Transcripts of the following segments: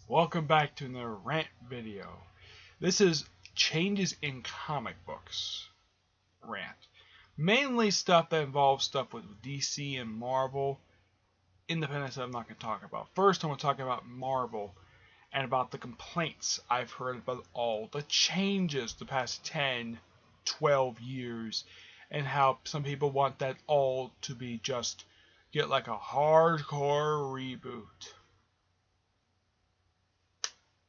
Welcome back to another Rant video. This is changes in comic books rant. Mainly stuff that involves stuff with DC and Marvel. Independent I'm not going to talk about. First, I'm going to talk about Marvel and about the complaints I've heard about all the changes the past 10, 12 years, and how some people want that all to be just get like a hardcore reboot.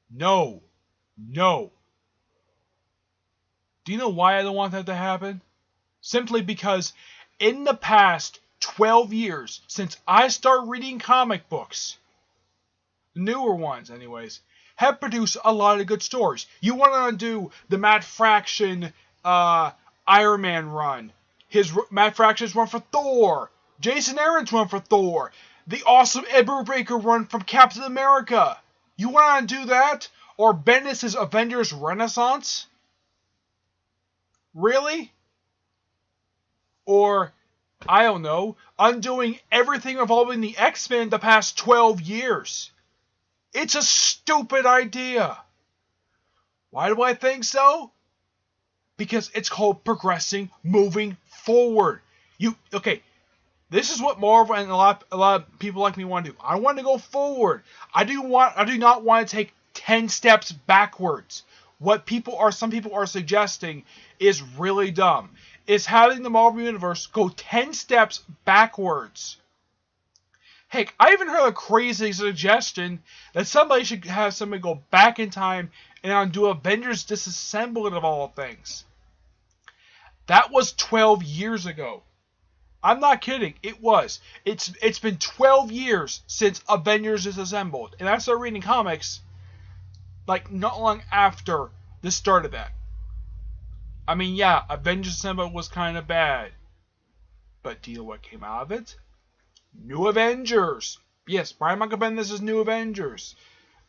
No. No. Do you know why I don't want that to happen? Simply because in the past 12 years, since I started reading comic books, newer ones anyways, have produced a lot of good stories. You want to do the Matt Fraction Iron Man run, Matt Fraction's run for Thor, Jason Aaron's run for Thor, the awesome Ed Brubaker run from Captain America. You want to do that? Or Bendis' Avengers Renaissance? Really? Or, I don't know, undoing everything involving the X-Men the past 12 years. It's a stupid idea. Why do I think so? Because it's called progressing, moving forward. This is what Marvel and a lot of people like me want to do. I want to go forward. I do not want to take 10 steps backwards. What some people are suggesting is really dumb. Is having the Marvel Universe go 10 steps backwards. Heck, I even heard a crazy suggestion that somebody should have somebody go back in time and undo Avengers Disassembled of all things. That was 12 years ago. I'm not kidding. It was. It's been 12 years since Avengers Disassembled. And I started reading comics like not long after the start of that. I mean, yeah, Avengers Disassembled was kind of bad. But do you know what came out of it? New Avengers. Yes, Brian Michael Bendis is New Avengers.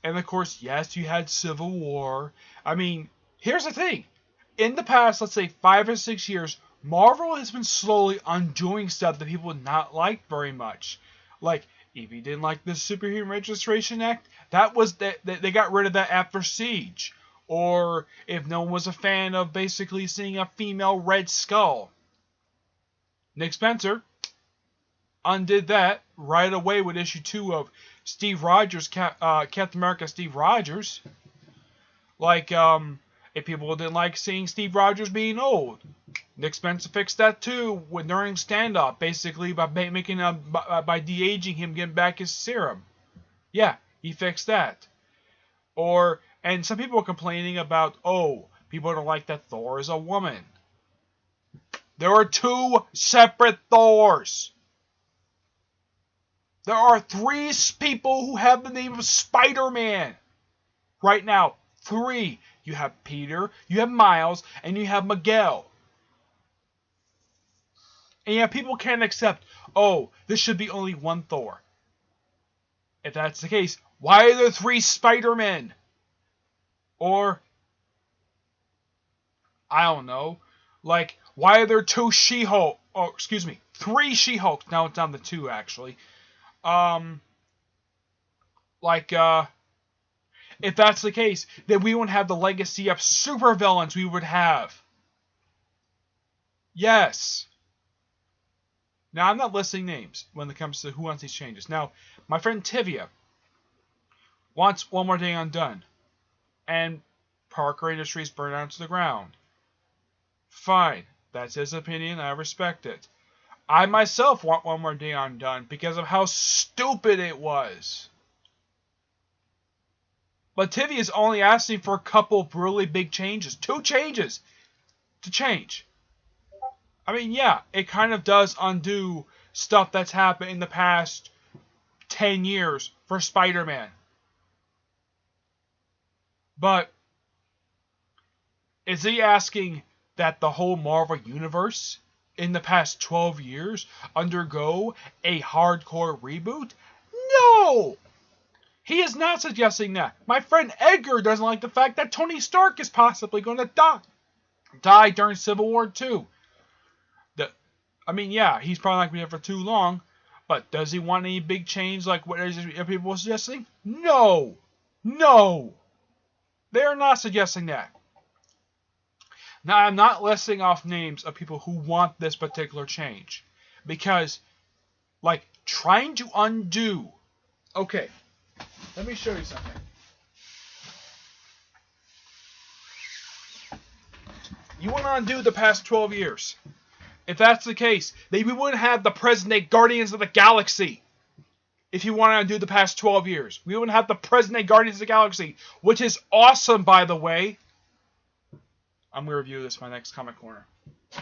And of course, yes, you had Civil War. I mean, here's the thing. In the past, let's say 5 or 6 years, Marvel has been slowly undoing stuff that people did not like very much. Like, if you didn't like the Superhuman Registration Act, they got rid of that after Siege. Or if no one was a fan of basically seeing a female Red Skull, Nick Spencer undid that right away with issue 2 of Steve Rogers, Captain America Steve Rogers. Like, if people didn't like seeing Steve Rogers being old, Nick Spencer fixed that too during standoff, basically by by de-aging him, getting back his serum. Yeah, he fixed that. And some people are complaining about, people don't like that Thor is a woman. There are 2 separate Thors. There are 3 people who have the name of Spider-Man. Right now, 3. You have Peter, you have Miles, and you have Miguel. And yeah, people can't accept, this should be only one Thor. If that's the case, why are there 3 Spider-Men? Or, I don't know, like, why are there 2 She-Hulk? 3 She-Hulks. Now it's down to 2, actually. If that's the case, then we won't have the legacy of supervillains we would have. Yes. Now, I'm not listing names when it comes to who wants these changes. Now, my friend Tivia wants One More Day Undone. And Parker Industries burned down to the ground. Fine. That's his opinion. I respect it. I myself want One More Day Undone because of how stupid it was. But Tivia is only asking for a couple of really big changes. 2 changes to change. I mean, yeah, it kind of does undo stuff that's happened in the past 10 years for Spider-Man. But is he asking that the whole Marvel Universe in the past 12 years undergo a hardcore reboot? No! He is not suggesting that. My friend Edgar doesn't like the fact that Tony Stark is possibly going to die during Civil War 2. Yeah, he's probably not going to be there for too long, but does he want any big change like what people are suggesting? No! No! They are not suggesting that. Now, I'm not listing off names of people who want this particular change. Because, like, trying to undo... Okay, let me show you something. You want to undo the past 12 years. If that's the case, then we wouldn't have the present-day Guardians of the Galaxy. If you want to undo the past 12 years. We wouldn't have the present-day Guardians of the Galaxy, which is awesome, by the way. I'm going to review this in my next Comic Corner.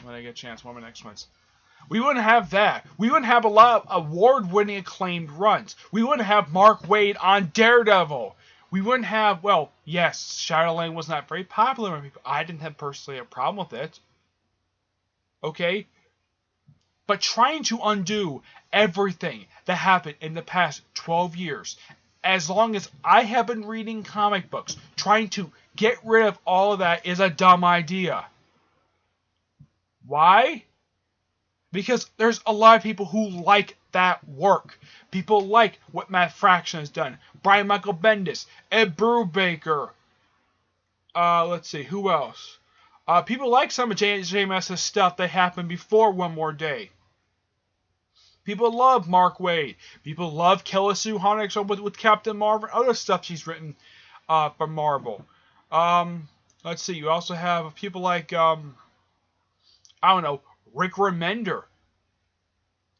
When I get a chance, one of my next ones. We wouldn't have that. We wouldn't have a lot of award-winning acclaimed runs. We wouldn't have Mark Waid on Daredevil. We wouldn't have, well, yes, Shadowland was not very popular with people. I didn't have personally a problem with it. Okay? But trying to undo everything that happened in the past 12 years, as long as I have been reading comic books, trying to get rid of all of that is a dumb idea. Why? Because there's a lot of people who like that work. People like what Matt Fraction has done. Brian Michael Bendis, Ed Brubaker. Let's see, who else? People like some of JMS's stuff that happened before One More Day. People love Mark Waid. People love Kelly Sue Hunnick with Captain Marvel and other stuff she's written for Marvel. Let's see, you also have people like, I don't know, Rick Remender.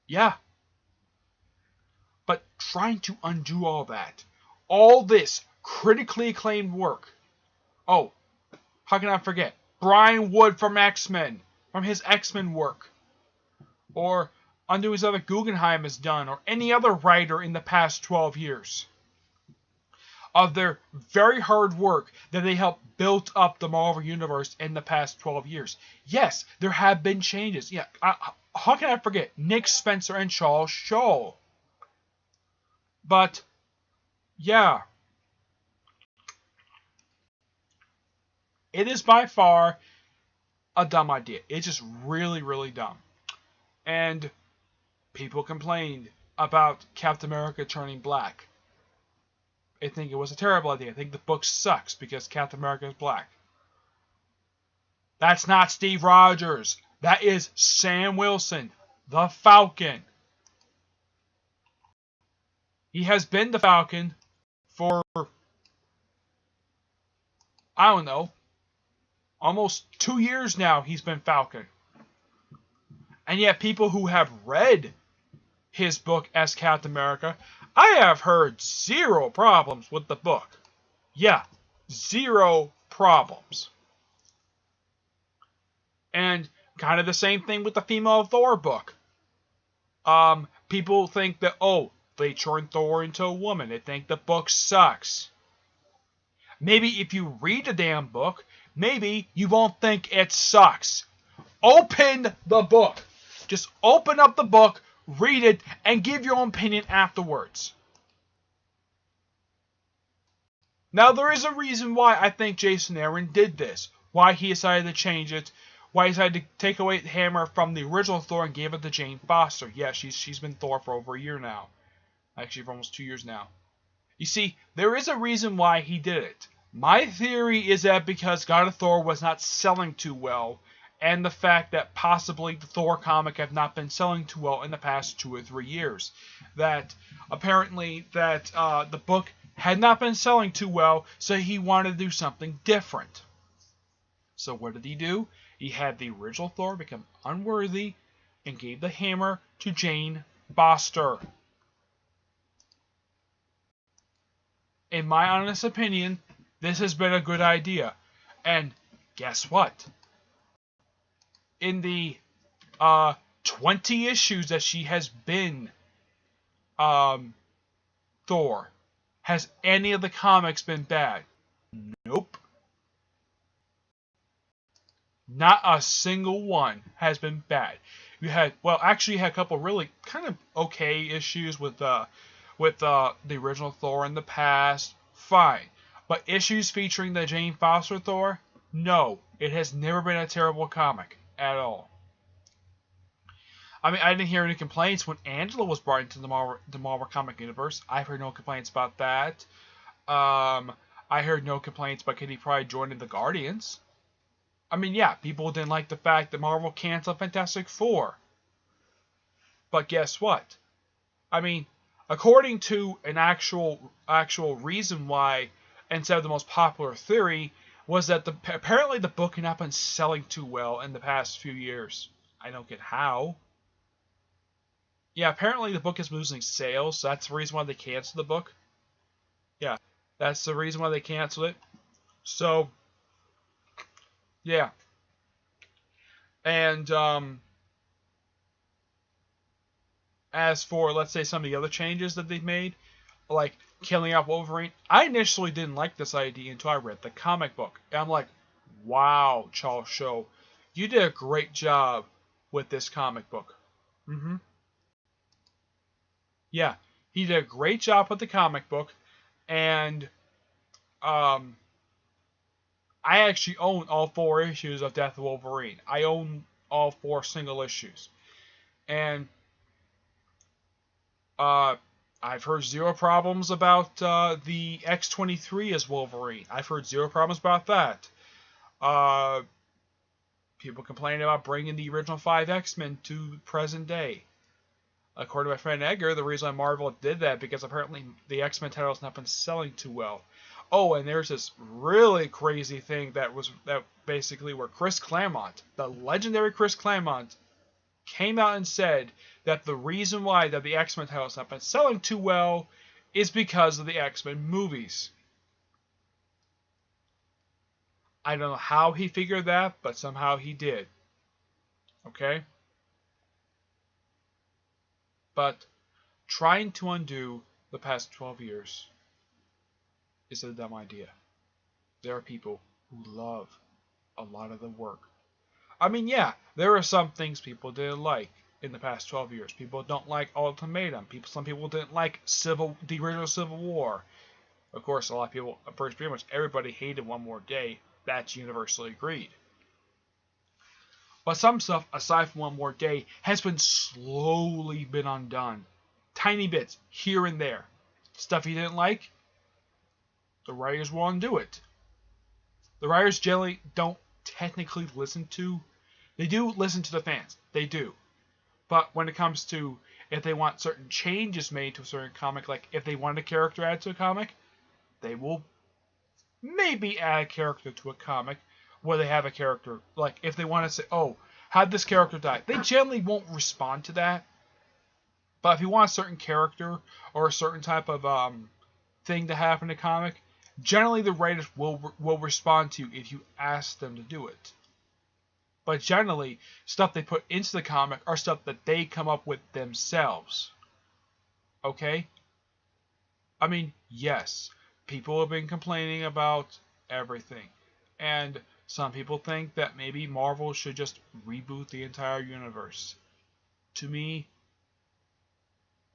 Yeah. But trying to undo all that. All this critically acclaimed work. Oh, how can I forget? Brian Wood from X-Men. From his X-Men work. Or undoing stuff that Guggenheim has done. Or any other writer in the past 12 years. Of their very hard work that they helped build up the Marvel Universe in the past 12 years. Yes, there have been changes. Yeah, how can I forget Nick Spencer and Charles Shaw? But, yeah. It is by far a dumb idea. It's just really, really dumb. And people complained about Captain America turning black. I think it was a terrible idea. I think the book sucks because Captain America is black. That's not Steve Rogers. That is Sam Wilson, the Falcon. He has been the Falcon for, I don't know, almost 2 years now he's been Falcon. And yet people who have read his book as Captain America, I have heard zero problems with the book. Yeah, zero problems. And kind of the same thing with the female Thor book. People think that, oh, they turned Thor into a woman. They think the book sucks. Maybe if you read the damn book, maybe you won't think it sucks. Open the book. Just open up the book, read it, and give your own opinion afterwards. Now, there is a reason why I think Jason Aaron did this. Why he decided to change it. Why he decided to take away the hammer from the original Thor and gave it to Jane Foster. Yeah, she's been Thor for over a year now. Actually, for almost 2 years now. You see, there is a reason why he did it. My theory is that because God of Thor was not selling too well, and the fact that possibly the Thor comic have not been selling too well in the past 2 or 3 years. That apparently that the book had not been selling too well, so he wanted to do something different. So what did he do? He had the original Thor become unworthy and gave the hammer to Jane Foster. In my honest opinion, this has been a good idea. And guess what? In the 20 issues that she has been Thor, has any of the comics been bad? Nope. Not a single one has been bad. You had, well, actually you had a couple really kind of okay issues with the original Thor in the past. Fine. But issues featuring the Jane Foster Thor? No. It has never been a terrible comic. At all. I mean, I didn't hear any complaints when Angela was brought into the Marvel comic universe. I've heard no complaints about that. Um, I heard no complaints about Kitty Pryde joining the Guardians. I mean, yeah, people didn't like the fact that Marvel canceled Fantastic Four. But guess what? I mean, according to an actual reason why, instead of the most popular theory, was that apparently the book had not been selling too well in the past few years. I don't get how. Yeah, apparently the book is losing sales, so that's the reason why they canceled the book. Yeah, that's the reason why they canceled it. So, yeah. And as for, let's say, some of the other changes that they've made, like killing off Wolverine, I initially didn't like this idea until I read the comic book. And I'm like, wow, Charles Show, you did a great job with this comic book. Yeah, he did a great job with the comic book, and um, I actually own all 4 issues of Death of Wolverine. I own all 4 single issues, and uh, I've heard zero problems about the X-23 as Wolverine. I've heard zero problems about that. Uh, People complaining about bringing the original 5 X-Men to present day. According to my friend Edgar, the reason why Marvel did that because apparently the X-Men title has not been selling too well. Oh, and there's this really crazy thing that basically where Chris Claremont, the legendary Chris Claremont, came out and said that the reason why that the X-Men title has not been selling too well is because of the X-Men movies. I don't know how he figured that, but somehow he did. Okay? But trying to undo the past 12 years is a dumb idea. There are people who love a lot of the work. I mean, yeah, there are some things people didn't like in the past 12 years. People don't like Ultimatum. Some people didn't like the original Civil War. Of course, a lot of people, pretty much everybody hated One More Day. That's universally agreed. But some stuff, aside from One More Day, has been slowly been undone. Tiny bits, here and there. Stuff you didn't like, the writers will undo it. The writers generally don't technically listen to... They do listen to the fans. They do. But when it comes to if they want certain changes made to a certain comic, like if they want a character added to a comic, they will maybe add a character to a comic where they have a character. Like if they want to say, oh, how'd this character die? They generally won't respond to that. But if you want a certain character or a certain type of thing to happen in a comic, generally the writers will respond to you if you ask them to do it. But generally, stuff they put into the comic are stuff that they come up with themselves. Okay? I mean, yes, people have been complaining about everything. And some people think that maybe Marvel should just reboot the entire universe. To me,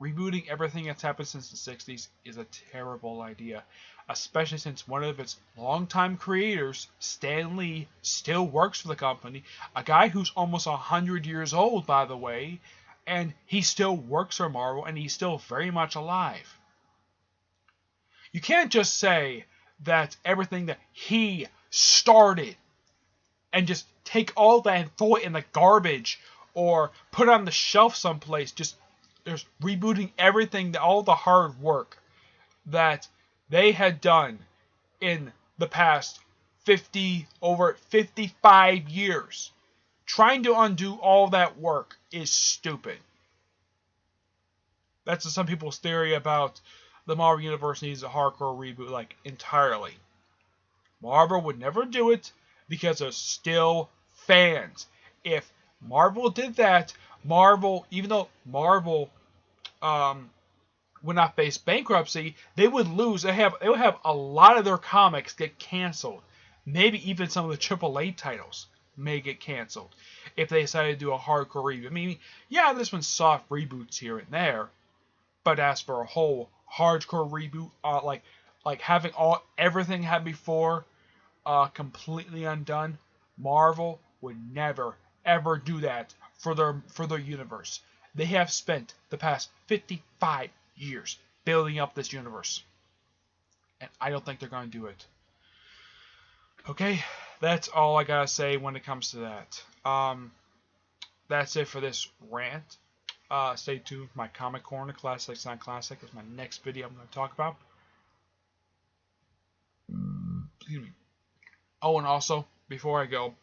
rebooting everything that's happened since the 60s is a terrible idea. Especially since one of its longtime creators, Stan Lee, still works for the company. A guy who's almost 100 years old, by the way. And he still works for Marvel, and he's still very much alive. You can't just say that everything that he started and just take all that and throw it in the garbage or put it on the shelf someplace, just rebooting everything, all the hard work that they had done in the past over 55 years. Trying to undo all that work is stupid. That's some people's theory about the Marvel Universe needs a hardcore reboot, like, entirely. Marvel would never do it because there's still fans. If Marvel did that, even though Marvel would not face bankruptcy, they would lose. They would have a lot of their comics get canceled. Maybe even some of the AAA titles may get canceled if they decided to do a hardcore reboot. I mean, yeah, there's been soft reboots here and there, but as for a whole hardcore reboot, like having everything had before completely undone, Marvel would never ever do that for their universe. They have spent the past 55 years building up this universe. and I don't think they're going to do it. Okay, that's all I gotta say when it comes to that. That's it for this rant. Stay tuned for my Comic Corner, Classics Not Classic, is my next video I'm going to talk about. Excuse me. Oh, and also, before I go,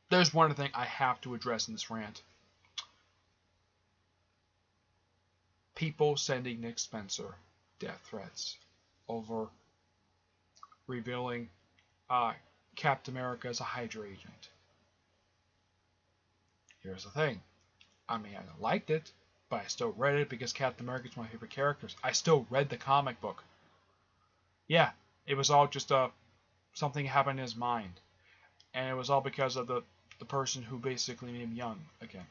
there's one thing I have to address in this rant. People sending Nick Spencer death threats over revealing Captain America as a Hydra agent. Here's the thing. I mean, I liked it, but I still read it because Captain America is one of my favorite characters. I still read the comic book. Yeah, it was all just something happened in his mind. And it was all because of the person who basically made him young again.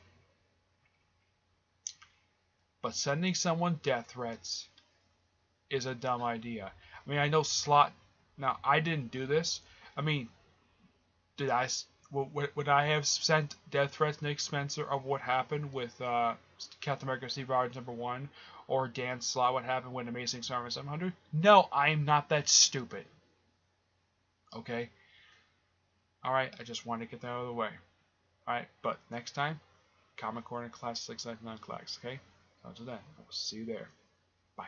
But sending someone death threats is a dumb idea. I mean, I know Slott... Now, I didn't do this. I mean, would I have sent death threats to Nick Spencer of what happened with Captain America Steve Rogers #1, or Dan Slott what happened with Amazing Spider-Man 700? No, I am not that stupid. Okay? Alright, I just wanted to get that out of the way. Alright, but next time, Comic Corner Classics, Not Classics, okay? Until then, I will see you there. Bye.